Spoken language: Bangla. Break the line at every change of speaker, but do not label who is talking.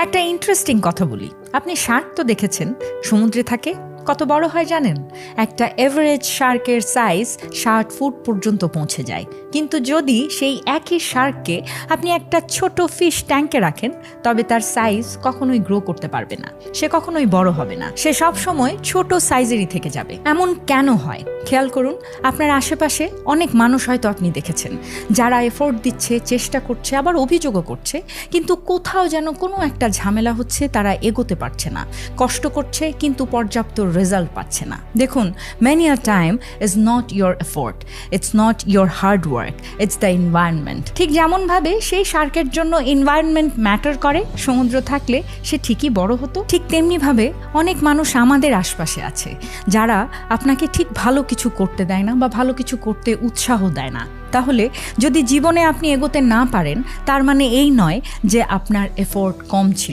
একটা ইন্টারেস্টিং কথা বলি, আপনি শার্ক তো দেখেছেন, সমুদ্রে থাকে, কত বড় হয় জানেন? একটা এভারেজ শার্কের সাইজ 60 ফুট পর্যন্ত পৌঁছে যায়। কিন্তু যদি সেই একই শার্ককে আপনি একটা ছোট ফিশ ট্যাঙ্কে রাখেন, তবে তার সাইজ কখনোই গ্রো করতে পারবে না, সে কখনোই বড় হবে না, সে সব সময় ছোট সাইজেরই থেকে যাবে। এমন কেন হয় খেয়াল করুন। আপনার আশেপাশে অনেক মানুষ হয়তো আপনি দেখেছেন, যারা এফোর্ট দিচ্ছে, চেষ্টা করছে, আবার অভিযোগও করছে, কিন্তু কোথাও যেন কোনো একটা ঝামেলা হচ্ছে, তারা এগোতে পারছে না, কষ্ট করছে কিন্তু পর্যাপ্ত রেজাল্ট পাচ্ছে না। দেখুন, many a time is not your effort, it's not your hard work, it's the environment. ঠিক যেমনভাবে সেই শার্কের জন্য এনভায়রনমেন্ট ম্যাটার করে, সমুদ্র থাকলে সে ঠিকই বড় হতো, ঠিক তেমনিভাবে অনেক মানুষ আমাদের আশপাশে আছে, যারা আপনাকে ঠিক ভালো কিছু করতে দেয় না বা ভালো কিছু করতে উৎসাহ দেয় না। তাহলে যদি জীবনে আপনি এগোতে না পারেন, তার মানে এই নয় যে আপনার এফোর্ট কম ছিল।